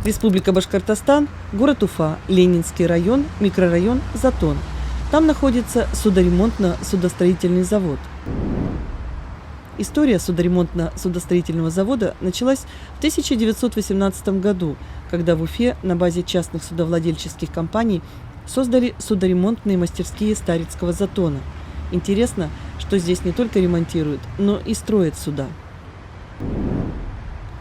Республика Башкортостан, город Уфа, Ленинский район, микрорайон Затон. Там находится судоремонтно-судостроительный завод. История судоремонтно-судостроительного завода началась в 1918 году, когда в Уфе на базе частных судовладельческих компаний создали судоремонтные мастерские Старицкого Затона. Интересно, что здесь не только ремонтируют, но и строят суда.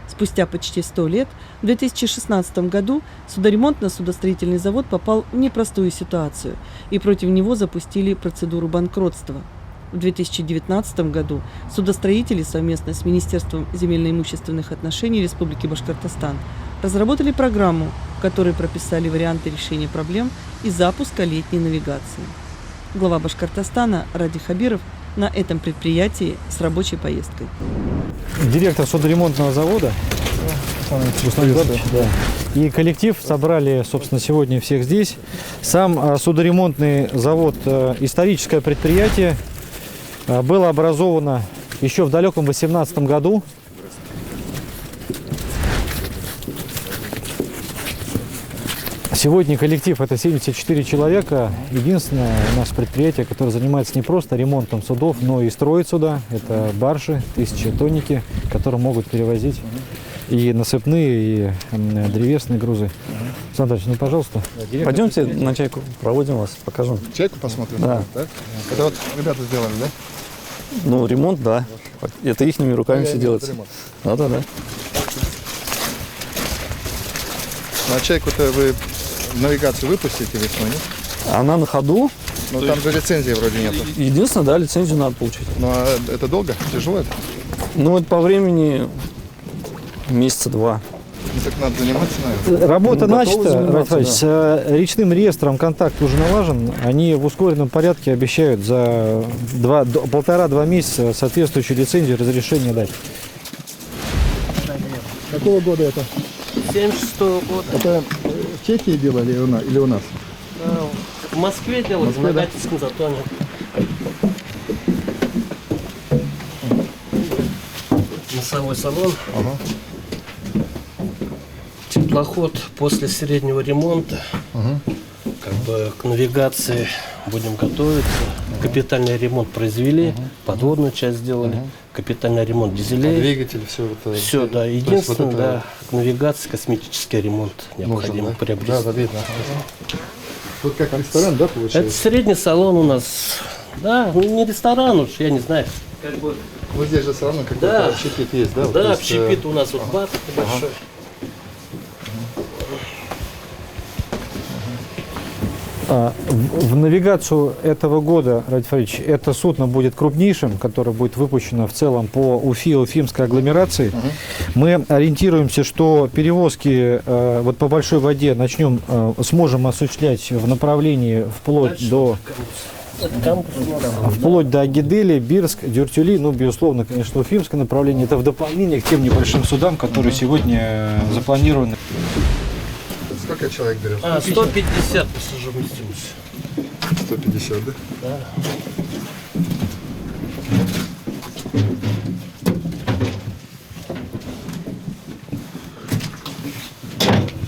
Спустя почти 100 лет, в 2016 году, судоремонтно-судостроительный завод попал в непростую ситуацию, и против него запустили процедуру банкротства. В 2019 году судостроители совместно с Министерством земельно-имущественных отношений Республики Башкортостан разработали программу, в которой прописали варианты решения проблем и запуска летней навигации. Глава Башкортостана Ради Хабиров на этом предприятии с рабочей поездкой. Директор судоремонтного завода. Да. И коллектив собрали, собственно, сегодня всех здесь. Сам судоремонтный завод, историческое предприятие, было образовано еще в далеком 18 году. Сегодня коллектив – это 74 человека. Единственное у нас предприятие, которое занимается не просто ремонтом судов, но и строит суда. Это баржи, 1000-тонники, которые могут перевозить и насыпные, и древесные грузы. Александр Ильич, ну, пожалуйста. Пойдемте на чайку, проводим вас, покажем. Чайку посмотрим? Да. Это вот ребята сделали, да? Ну, ремонт, да. Это ихними руками все делается. Да. Ну, а чайку-то вы в навигацию выпустите весной, нет? Она на ходу. Ну, там же лицензии вроде нету. Единственное, да, лицензию надо получить. Ну, а это долго? Тяжело это? Ну, это по времени месяца 2. Ну, так надо заниматься, наверное. Работа Ну, начата, с речным реестром контакт уже налажен. Они в ускоренном порядке обещают за 1,5-2 месяца соответствующую лицензию разрешение дать. Какого года это? 76-го года. Это в Чехии делали или у нас? В Москве делали, в Нагатинском Затоне. Носовой салон. Ага. Теплоход после среднего ремонта. Как бы к навигации будем готовиться. Капитальный ремонт произвели, подводную часть сделали. Капитальный ремонт дизелей. Двигатель, все это. Все, да. Единственное, вот это... да, к навигации косметический ремонт необходимо нужен, да? приобрести. Да, видно. Тут как ресторан, да, получается? Это средний салон у нас. Да, ну не ресторан уж, я не знаю. Как бы... Вот здесь же все равно какой-то Да. общепит есть, да? Вот, Да, то есть, общепит у нас вот бар большой. В навигацию этого года, Ради Фаридович, это судно будет крупнейшим, которое будет выпущено в целом по Уфе, Уфимской агломерации. Мы ориентируемся, что перевозки вот по большой воде сможем осуществлять в направлении вплоть до Агидели, Бирск, Дюртюли, ну, безусловно, конечно, Уфимское направление. Это в дополнение к тем небольшим судам, которые сегодня запланированы. Сколько человек берет? 150 пассажироместимость. 150, да? Да.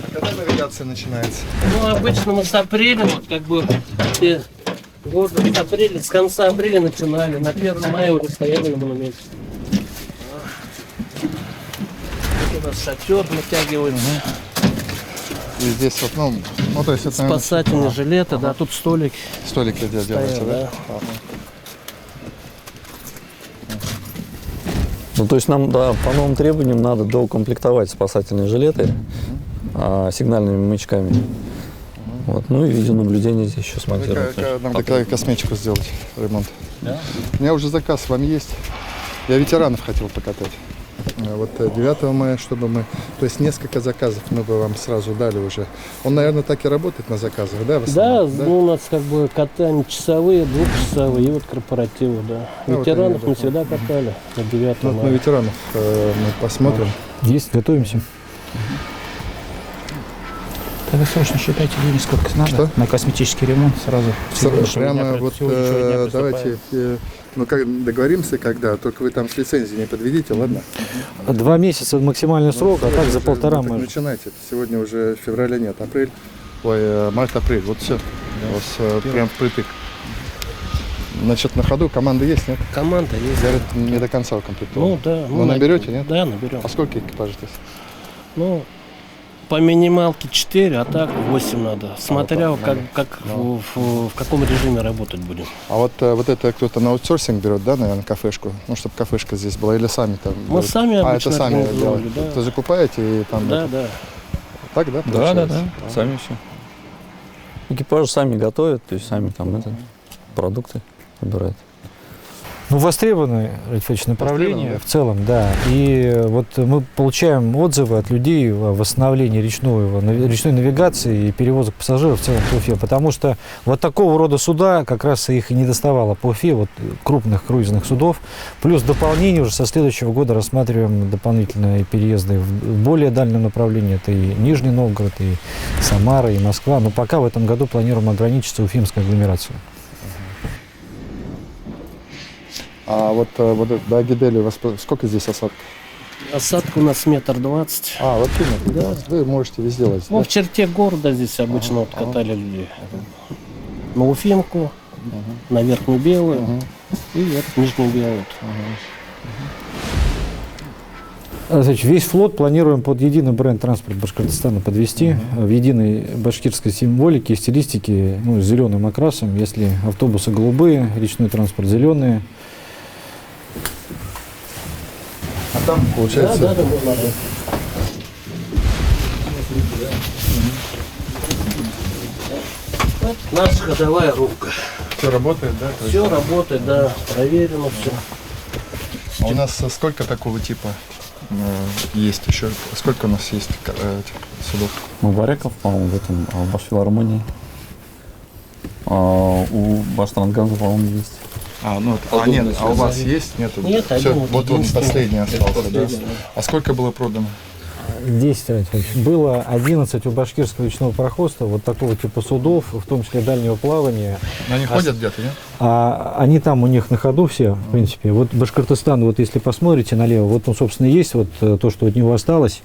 А когда навигация начинается? Ну, обычно мы с апреля, вот как бы все годы с апреля, с конца апреля начинали. На 1 мая уже стояли на монументе. Тут у нас шатер натягивается. И здесь вот, ну то есть это, наверное, Спасательные жилеты, да, тут столик. столики делаете, Стоят, да? да. Ага. Ну, то есть нам, да, по новым требованиям надо доукомплектовать спасательные жилеты сигнальными маячками. Вот. Ну и видеонаблюдение здесь еще смонтировать. Надо косметику сделать, ремонт. Да? У меня уже заказ вам есть. Я ветеранов хотел покатать. Вот 9 мая, чтобы мы... То есть несколько заказов мы бы вам сразу дали уже. Он, наверное, так и работает на заказах, да? В Да, основном, ну, у нас как бы катания часовые, двухчасовые и вот корпоративы, да. Ну, Ветеранов вот мы они, всегда катали на 9 Вот на мая. ветеранов мы посмотрим. Есть, готовимся. Это вы срочно считайте денег, сколько надо Что? на косметический ремонт сразу. Сегодняшнего дня, Прямо вот сегодняшнего дня давайте, ну как договоримся, когда, только вы там с лицензией не подведите, ладно? 2 месяца максимальный срок, а так за полтора можно. можно. Начинайте, сегодня уже февраля нет, апрель, март-апрель, вот все, у вас прям впритык. Значит, на ходу команда есть, нет? Команда есть. Говорят, не до конца укомплектована. Ну да. Вы наберете, нет? Да, наберем. А сколько экипажей здесь? Ну, по минималке 4, а так 8 надо. Смотря вот так как в каком режиме работать будем. А вот это кто-то на аутсорсинг берет, да, наверное, кафешку? Ну, чтобы кафешка здесь была, или сами там? Мы берут? сами А, обычно это сами организовывали, делаете? да. Это закупаете и там... Да, это- да. Так, да? Да, получается? сами все. Экипажи сами готовят, то есть сами там продукты выбирают. Ну, востребованное, Рафич, направление Востребовано, в целом, да. И вот мы получаем отзывы от людей о восстановлении речной навигации и перевозок пассажиров в целом по Уфе, потому что вот такого рода суда как раз их и не доставало по Уфе, вот крупных круизных судов. Плюс в дополнение уже со следующего года рассматриваем дополнительные переезды в более дальнем направлении. Это и Нижний Новгород, и Самара, и Москва. Но пока в этом году планируем ограничиться Уфимской агломерацией. А вот до Агидели у вас сколько здесь осадка? Осадка у нас 1,20 м. А, вообще нет? Да. Вы можете везде лазить, Ну, да? в черте города здесь обычно вот катали людей. На Уфимку, на Верхнюю Белую и Нижнюю Белую. Значит, весь флот планируем под единый бренд «Транспорт Башкортостана» подвести в единой башкирской символике и стилистике, ну, с зеленым окрасом. Если автобусы голубые, речной транспорт зеленые. А там, получается, Да, можно. Вот наша ходовая рубка. все работает, да? То есть, Все работает, да, проверено все. а у нас сколько такого типа есть еще? Сколько у нас есть этих судов? Мубареков, по-моему, в этом в Башфилармонии. У Баштанганга, по-моему, есть. Нет, а у вас есть? Нету? Нет, Всё, один вот вот он единственный. последний остался, да? последний, да. А сколько было продано? 10 было 11 у башкирского речного пароходства вот такого типа судов, в том числе дальнего плавания. Они ходят где-то, нет? А они там у них на ходу все, в принципе. Вот Башкортостан, вот если посмотрите налево, вот он, собственно, есть вот то, что от него осталось.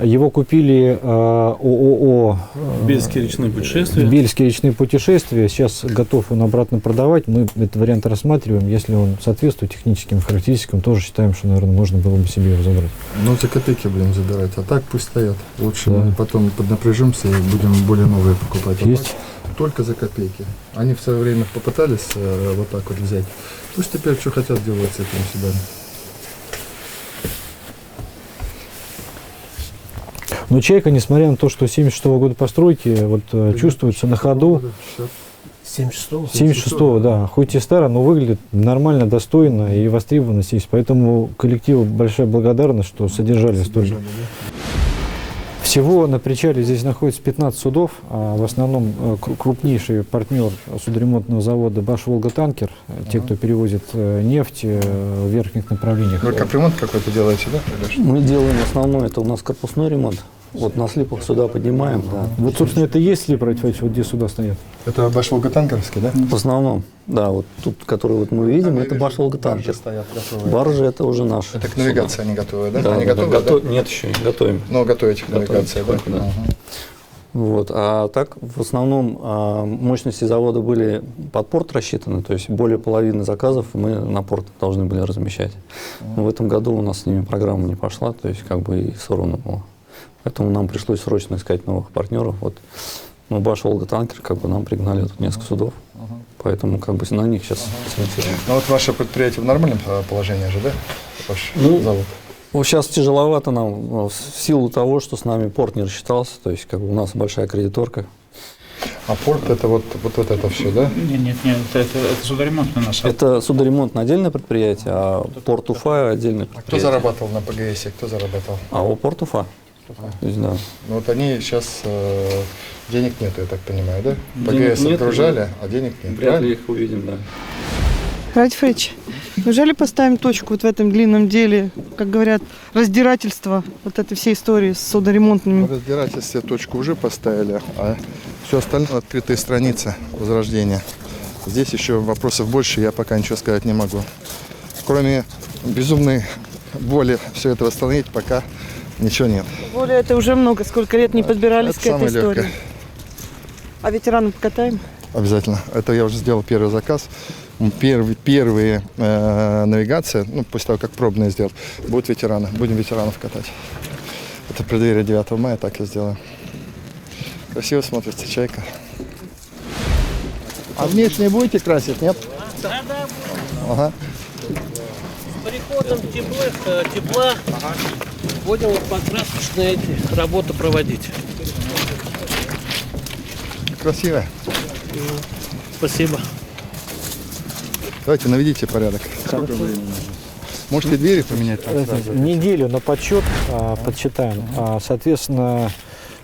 Его купили ООО Бельские речные путешествия. «Бельские речные путешествия». Сейчас готов он обратно продавать. Мы этот вариант рассматриваем. Если он соответствует техническим характеристикам, тоже считаем, что, наверное, можно было бы себе его забрать. Ну, за копейки будем забирать, а так пусть стоят. Лучше Да. мы потом поднапряжемся и будудем более новые покупать. А Есть. так только за копейки. Они в свое время попытались вот так вот взять. Пусть теперь что хотят делать с этими судами. Но «Чайка», несмотря на то, что 76-го года постройки, вот чувствуется на ходу. 76-го? 76-го, да. Хоть и старо, но выглядит нормально, достойно, и востребованность есть. Поэтому коллективу большая благодарность, что содержали столь. Всего на причале здесь находится 15 судов, а в основном крупнейший партнер судоремонтного завода «Баш-Волга-Танкер», те, кто перевозит нефть в верхних направлениях. Вы капремонт какой-то делаете, да? Алёш? Мы делаем основной, это у нас корпусной ремонт. Вот на слипах сюда поднимаем, да. Вот, собственно, это и есть слип, Ратифович, вот где суда стоят. Это Баш-Волготанкерский, да? В основном, да, вот тут, который вот мы видим, это Баржи Баш-Волга-Танкер. стоят готовые. Баржи это уже наши. Это к навигации они готовы, да? Да, Они да, готовы, да? Нет, еще не готовим. Но готовите к навигации, да? потихоньку, да. Ага. Вот. А так, в основном, мощности завода были под порт рассчитаны, то есть более половины заказов мы на порт должны были размещать. Но в этом году у нас с ними программа не пошла, то есть как бы и сорвано было. Поэтому нам пришлось срочно искать новых партнеров. Вот. Ну, Баш-Волга-Танкер, как бы нам пригнали тут несколько судов, поэтому как бы на них сейчас сориентируем. Ну вот ваше предприятие в нормальном положении же, да? Ваш Ну, завод. Вот сейчас тяжеловато нам в силу того, что с нами порт не рассчитался, то есть как бы у нас большая кредиторка. А порт это вот это все, да? Нет, это судоремонт у нас. Это судоремонтное отдельное предприятие, а порт Уфа отдельное Кто предприятие. зарабатывал на ПГСе? Кто зарабатывал? А у порт Уфа. То есть, да. Ну вот они сейчас денег нету, я так понимаю, да? Денег ПГС нет, отгружали, а денег нет. правильно? их увидим, да. Радий Фрич, неужели поставим точку вот в этом длинном деле, как говорят, раздирательства вот этой всей истории с В судоремонтными? разбирательстве точку уже поставили, а все остальное открытые страницы Возрождения. Здесь еще вопросов больше, я пока ничего сказать не могу. Кроме безумной воли все это восстановить, пока ничего нет. Более это уже много, сколько лет не подбирались Это к этой самое истории. легкое. А ветеранов покатаем? Обязательно. Это я уже сделал первый заказ. Первые навигации, ну, после того, как пробные сделал, будут ветераны. Будем ветеранов катать. Это в преддверии 9 мая, так и сделаем. Красиво смотрится чайка. А внешне будете красить, нет? Да. Ага. С приходом тепла будем вот покрасочные эти работы проводить. Красиво. Спасибо. Давайте наведите порядок. Сколько времени нужно? Можете двери поменять там сразу? Неделю на подсчет подсчитаем. Соответственно,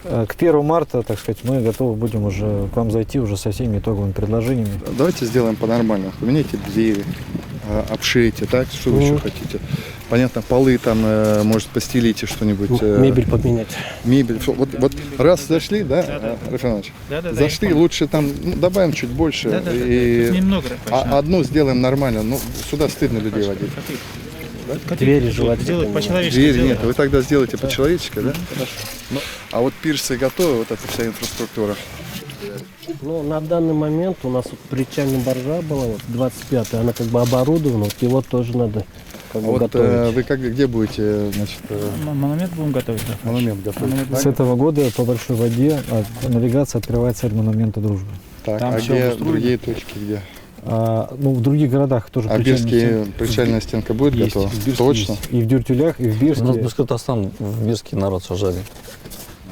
к 1 марта, так сказать, мы готовы будем уже к вам зайти уже со всеми итоговыми предложениями. Давайте сделаем по-нормальному. Поменяйте двери, обшейте, так? Что вы еще хотите? Понятно, полы там, может, постелите что-нибудь. Мебель поменять. Мебель. Вот раз зашли, да, Рафаэль Иванович? Зашли, лучше там добавим чуть больше. И Немного. одну сделаем нормально. Ну, сюда стыдно людей водить. Двери желательно. Сделать по-человечески. Двери нет, вы тогда сделаете по-человечески, да? Хорошо. А вот пирсы готовы, вот эта вся инфраструктура. Ну, на данный момент у нас вот причальная боржа была, вот 25-я, она как бы оборудована, вот его тоже надо как бы Вот готовить. вы где будете, значит, Монумент будем готовить. Да. монумент готовить? С этого года по большой воде навигация открывается от монумента дружбы. Так, Там а всё где обустроено. другие точки, где? Ну, в других городах тоже А Бирские причальная стенка будет есть. готова? В Бирске Точно? есть. И в Дюртюлях, и в У нас Бирске. Башкортостан в Бирске народ сажали.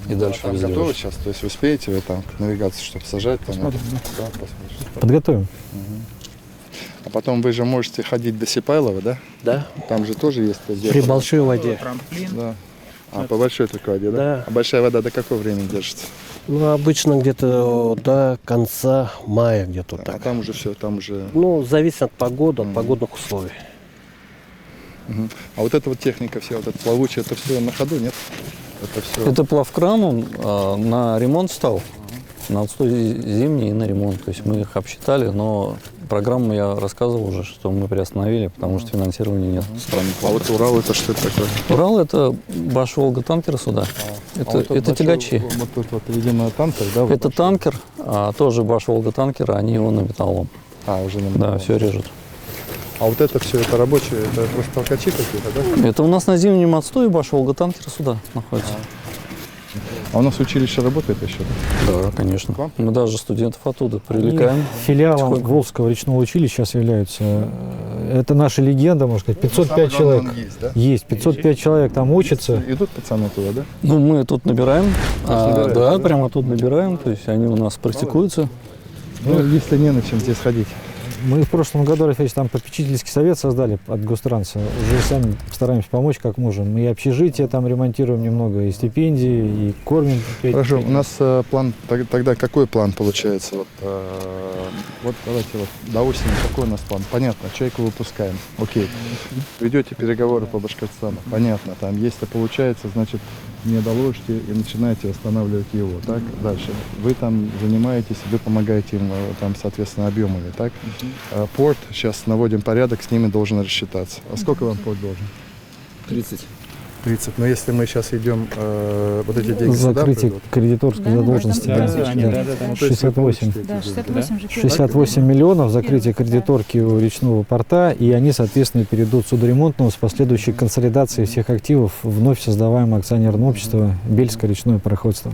И дальше Там везде. готовы сейчас? То есть успеете вы там к навигации, чтобы сажать? Там, да, посмотрим. Подготовим. А потом вы же можете ходить до Сипайлова, да? Да, Там же тоже есть где. при большой воде. Трамплин. Да. А, по большой только воде, да? Да. А большая вода до какого времени держится? Ну, обычно где-то до конца мая где-то вот А так. там уже все, там уже... Ну, зависит от погоды, от погодных условий. Мгм. А вот эта вот техника вся, вот эта плавучая, это все на ходу, нет? Это все... Это плавкран, он на ремонт стал. На отстой зимний и на ремонт. То есть мы их обсчитали, но программу я рассказывал уже, что мы приостановили, потому что финансирования нет со стороны. А вот Урал, это что это такое? Урал — это Баш-Волга танкеры суда. Это, А вот тот это большой, тягачи. Вот тут вот, видимо, танкер, да? вот Это большой? танкер, тоже Баш-Волга танкеры, они его на металлом. А, уже на Да, металл. все режут. А вот это все, это рабочие, это просто толкачи какие-то, да? Это у нас на зимнем отстое Баш-Волга танкеры суда находятся. А у нас училище работает еще? Да, конечно. Вам? Мы даже студентов оттуда Они привлекаем. филиалом Потихоньку. Волжского речного училища сейчас являются. Это наша легенда, можно сказать. 505 человек. Есть, да? Есть, 505 человек там учатся. Идут пацаны туда, да? Ну, мы тут набираем. набираете, Да, да? прямо тут набираем. То есть они у нас практикуются. Ну, если не на чем здесь ходить. Мы в прошлом году, Рафаэль, там попечительский совет создали от Гостранса. Уже сами стараемся помочь, как можем. И общежитие там ремонтируем немного, и стипендии, и кормим. Хорошо, у нас план, тогда какой план получается? Вот давайте вот до осени какой у нас план? Понятно, чайку выпускаем, окей. Ведете переговоры по Башкортостану, понятно, там если получается, значит не доложите и начинаете восстанавливать его, так? Дальше. Вы там занимаетесь, вы помогаете им там, соответственно, объемами, так? Порт, сейчас наводим порядок, с ними должен рассчитаться. А сколько вам порт должен? 30. 30. Но если мы сейчас идем, вот эти деньги сюда Закрытие придут. кредиторской Да, задолженности. да, Да, да, да. Ну, то есть вы 68. получите Да, эти деньги. 68 же. 68 миллионов закрытие кредиторки у речного порта, и они, соответственно, перейдут в судоремонтную с последующей консолидацией всех активов вновь создаваемое акционерное общество Бельское речное пароходство.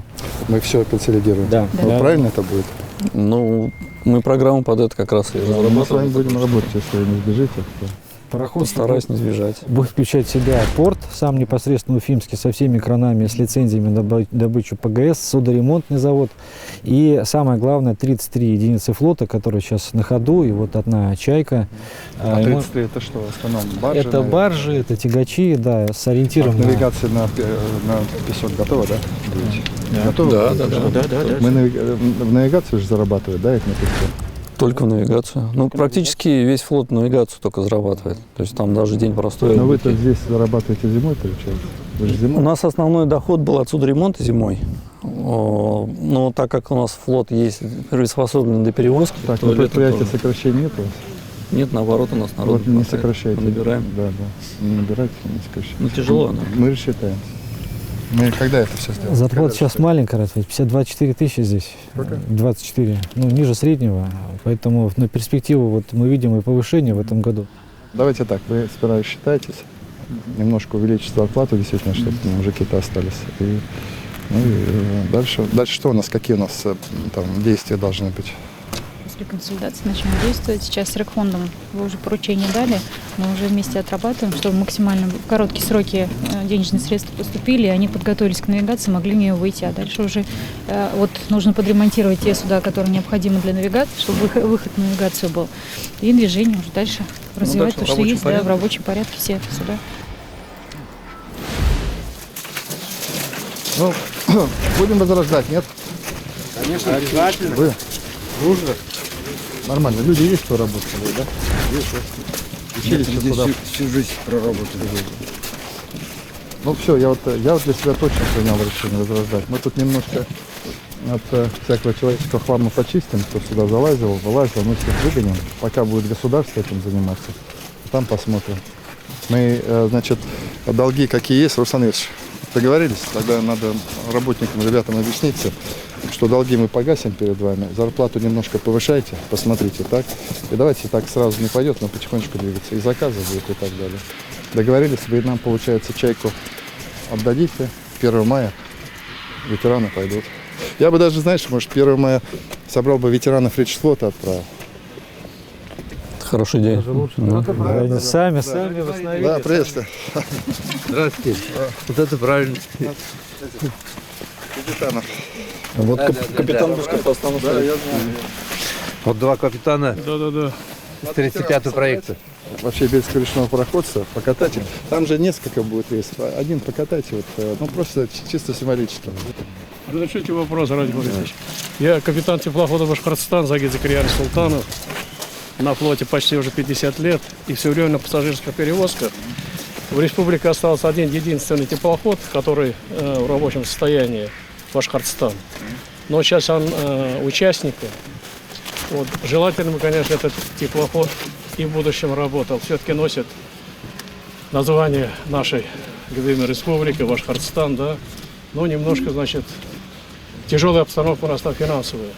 Мы все консолидируем. Да. Вот Да. правильно это будет? Ну, мы программу под это как раз и Мы с вами разрабатываем. будем работать, если вы не сбежите. то- Пароходство Постараюсь не сбежать. будет включать в себя порт, сам непосредственно уфимский, со всеми кранами, с лицензиями на добычу ПГС, судоремонтный завод. И самое главное, 33 единицы флота, которые сейчас на ходу, и вот одна «Чайка». А И мы- 33 это что, в основном баржи? это наверное? баржи, это тягачи, да, с ориентиром на... Навигация на песок готова, да? Готова? Да. Да. Мы в навигацию же зарабатываем, да, их на песке? Только в навигацию. Ну, практически весь флот навигацию только зарабатывает. То есть там даже день простой. Но вы-то здесь зарабатываете зимой, получается? Вы же У зимой? нас основной доход был отсюда ремонта зимой. Но так как у нас флот есть приспособлен для перевозки, Так, то на летом предприятии тоже. сокращений нет у вас? Нет, наоборот, у нас народ Вот не сокращаете. Набираем. Да, да. Не набирайте, не сокращайте. Ну, тяжело, да. Мы рассчитаем. Мы когда это все сделаем? Зарплата сейчас маленькая, Рад Фаридович, 52-4 тысячи здесь. Сколько? 24. Ну, ниже среднего. Поэтому на перспективу вот мы видим и повышение в этом году. Давайте так, вы сперва считаетесь, немножко увеличить зарплату, действительно, чтобы мужики-то остались. И, ну, и дальше что у нас, какие у нас там действия должны быть? После консультации начнем действовать. Сейчас с Рекфондом вы уже поручение дали. Мы уже вместе отрабатываем, чтобы максимально в короткие сроки денежные средства поступили, и они подготовились к навигации, могли в нее выйти. А дальше уже вот нужно подремонтировать те суда, которые необходимы для навигации, чтобы выход в навигацию был. И движение уже дальше развивать дальше то, в что есть, рабочем да, в рабочем порядке все суда. Ну, будем возрождать, нет? Конечно, обязательно. Вы? Нужно. Нормально. Люди есть, кто работает, да? Есть. Учились сюда. Всю жизнь проработали. Ну все, я вот для себя точно принял решение возрождать. Мы тут немножко от всякого человеческого хлама почистим, кто сюда залазил, вылазил, мы всех выгоним. Пока будет государство этим заниматься, там посмотрим. Мы, значит, долги какие есть, Руслан Ильич, договорились, тогда надо работникам, ребятам объясниться, что долги мы погасим перед вами, зарплату немножко повышайте, посмотрите, так? И давайте так сразу не пойдет, но потихонечку двигаться, и заказы будет и так далее. Договорились, вы нам, получается, чайку отдадите, 1 мая ветераны пойдут. Я бы даже, знаешь, может, 1 мая собрал бы ветеранов речфлота, отправил. Хорошая идея. Да, они сами восстановили. Да, приветствую. Здравствуйте. Вот это правильно. Капитанов. Вот Да, капитан да. Башкортостана. Да, я знаю. Вот два капитана с 35-го проекта. Вообще без крышного пароходца покатайте. Там же несколько будет рейсов. Один покатайте, вот, ну просто чисто символически. Разрешите вопрос, Ради Борисович. Я капитан теплохода Башкортостан Загид Закарьян Султанов. На флоте почти уже 50 лет. И все время на пассажирских перевозках. В республике остался один единственный теплоход, который в рабочем состоянии, Башкортостан. Но сейчас он участник. Вот. Желательно бы, конечно, этот теплоход и в будущем работал. Все-таки носит название нашей любимой республики, Башкортостан, да. Но немножко, значит, тяжелая обстановка у нас там финансовая.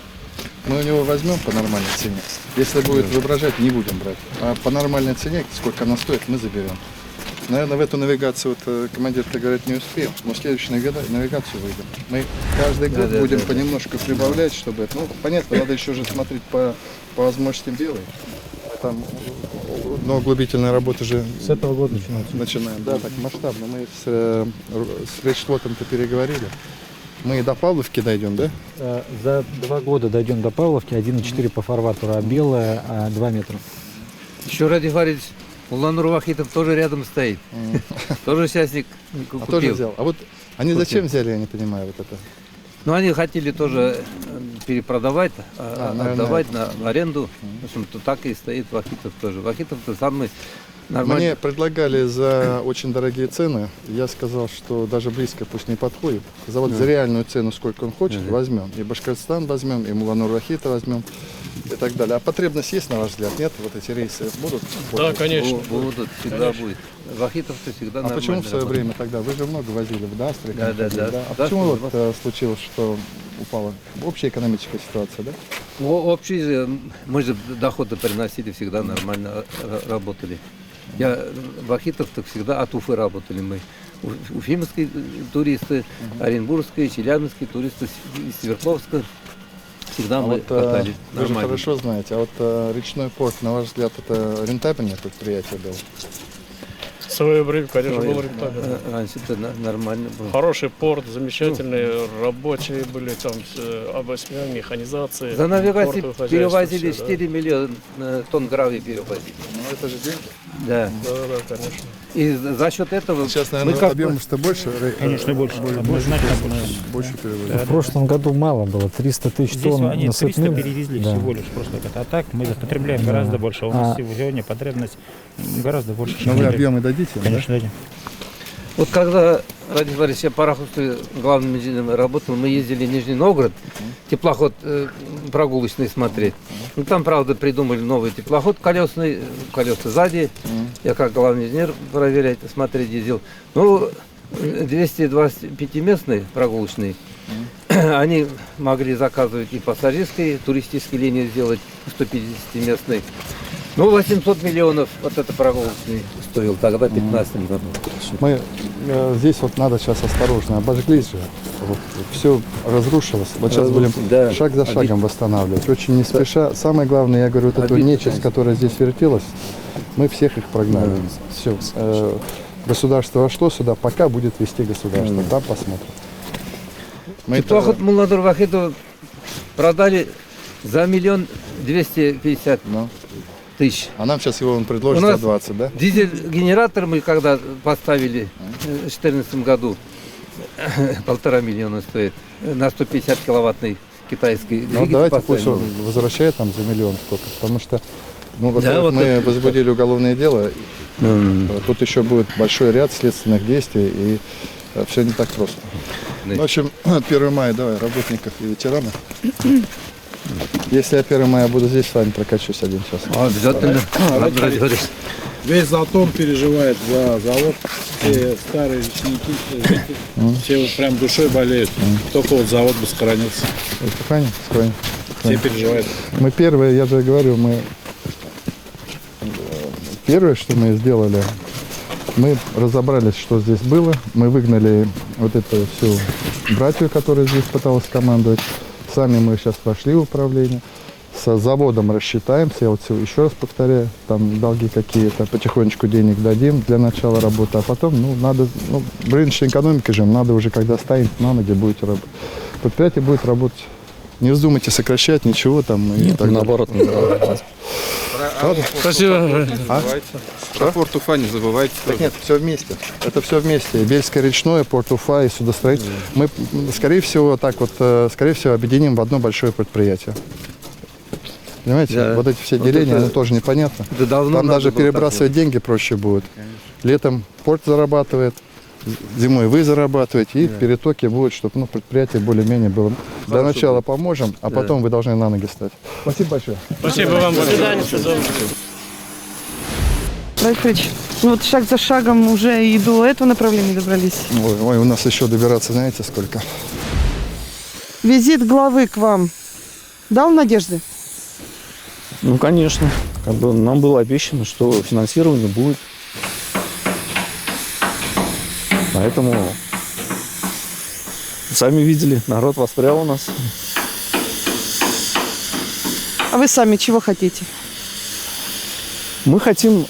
Мы у него возьмем по нормальной цене. Если будет выброжать, не будем брать. А по нормальной цене, сколько она стоит, мы заберем. Наверное, в эту навигацию вот, командир-то говорит, не успеем. Но в следующую навигацию выйдем. Мы каждый год будем понемножку прибавлять, чтобы это. Ну, понятно, надо еще же смотреть по возможностям белой. Там, но углубительная работа же С этого года начинаем. Да, так масштабно. Мы с речфлотом-то переговорили. Мы до Павловки дойдем, да? За 2 года дойдем до Павловки, 1,4 по фарватеру, а белая 2 метра. Еще Ради Фаридович, Улан-Нур Вахитов тоже рядом стоит. Тоже участник А тоже купил. взял. А вот они зачем взяли, я не понимаю, вот это. Но они хотели тоже перепродавать, наверное, отдавать на аренду. В общем-то, так и стоит Вахитов тоже. Вахитов-то самый нормальный. Мне предлагали за очень дорогие цены. Я сказал, что даже близко пусть не подходит. За вот за реальную цену, сколько он хочет, возьмем. И Башкортостан возьмем, и Улан-Нур Вахита возьмем, и так далее. А потребность есть, на ваш взгляд? Нет? Вот эти рейсы будут? Да, конечно. Будут, всегда будет. Вахитов-то всегда А нормально почему в свое работает. время тогда? Вы же много возили в Австрии. Да. А Да, почему что вот случилось, что упала общая экономическая ситуация, да? Общий же, мы же доходы приносили, всегда нормально работали. Вахитов-то всегда от Уфы работали мы. Уфимские туристы, оренбургские, челябинские туристы, из Свердловска. Всегда мы катались вы же нормально. хорошо знаете, а вот речной порт, на ваш взгляд, это рентабельное предприятие было? В свое время, конечно, было рентабельно. Раньше-то нормально было. Хороший порт, замечательные рабочие были, там АБСМ, механизации. За навигацию портовое хозяйство, перевозили всё, да. 4 миллиона тонн гравия перевозили. Ну это же деньги. Да. Да, конечно. И за счет этого Сейчас, мы наверное, как объем-то больше. Конечно, больше. Однозначно больше. Больше переводим. В прошлом году мало было, 300 тысяч Здесь тонн они 300 насыпным. перевезли Да. всего лишь в прошлый год. А так мы потребляем гораздо больше. У нас сегодня потребность гораздо больше, Но чем вы мы. объемы дадите? да? Конечно, дадим. Вот когда, Ради Борисович, я пароходстве главным инженером работал, мы ездили в Нижний Новгород, теплоход прогулочный смотреть. Ну, там, правда, придумали новый теплоход колесный, колеса сзади. Я как главный инженер проверять, смотреть ездил. Ну, 225-местный прогулочный, они могли заказывать и пассажирской, туристической линии сделать 150-местный. Ну, 800 миллионов вот это прогулочный стоил тогда, 15 году. Мы здесь вот надо сейчас осторожно, обожглись же, вот, все разрушилось. Вот сейчас будем Да. шаг за шагом восстанавливать, очень не спеша. Самое главное, я говорю, вот эту Обидно, нечисть, конечно. которая здесь вертелась, мы всех их прогнали. Все, государство вошло сюда, пока будет вести государство, там посмотрим. Мы Теплоход Мулладур Вахидов продали за 1 250 000. А нам сейчас его он предложит У нас 120, да? Дизель-генератор мы когда поставили в 2014 году, 1,5 миллиона стоит, на 150 киловаттный китайский Ну двигатель давайте поставили. пусть он возвращает там за миллион сколько, потому что ну, вот Да, вот мы это- возбудили уголовное дело, тут еще будет большой ряд следственных действий, и все не так просто. В общем, 1 мая, давай, работников и ветеранов. Если я 1 мая буду здесь, с вами прокачусь 1 час. Обязательно. Ради Борисович. Весь Затон переживает за завод. Все старые ученики, все вот прям душой болеют. Только вот завод бы сохранился. Спокойно, спокойно. Все переживают. Мы первые, я же говорю, мы первое, что мы сделали, мы разобрались, что здесь было. Мы выгнали вот эту всю братью, которая здесь пыталась командовать. Сами мы сейчас вошли в управление. С заводом рассчитаемся. Я вот еще раз повторяю, там долги какие-то, потихонечку денег дадим для начала работы, а потом, ну, надо, ну, в рыночной экономике же, надо уже, когда станет на ноги, будете работать. Предприятие будет работать. Не вздумайте сокращать ничего там. И так далее. Наоборот, не надо. Спасибо. Про порт Уфа не забывайте. Так нет, все вместе. Это все вместе. Бельское речное, порт Уфа и судостроительство. Мы, скорее всего, так вот, скорее всего, объединим в одно большое предприятие. Понимаете? Да. Вот эти все Вот деления, это- оно тоже непонятно. Это давно Там надо даже было перебрасывать деньги проще будет. Летом порт зарабатывает, зимой вы зарабатываете, и перетоки будут, чтобы, ну, предприятие более-менее было. Для начала поможем, а потом вы должны на ноги стать. Спасибо большое. Спасибо вам большое. Райфович, ну вот шаг за шагом уже и до этого направления добрались. Ой, у нас еще добираться, знаете, сколько? Визит главы к вам дал надежды? Ну, конечно. Как бы нам было обещано, что финансирование будет. Поэтому сами видели, народ воспрял у нас. А вы сами чего хотите? Мы хотим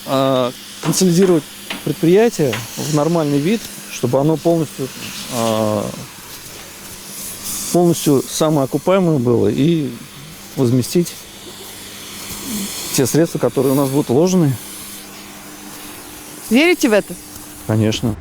консолидировать предприятие в нормальный вид, чтобы оно полностью самоокупаемое было и возместить те средства, которые у нас будут вложены. Верите в это? Конечно.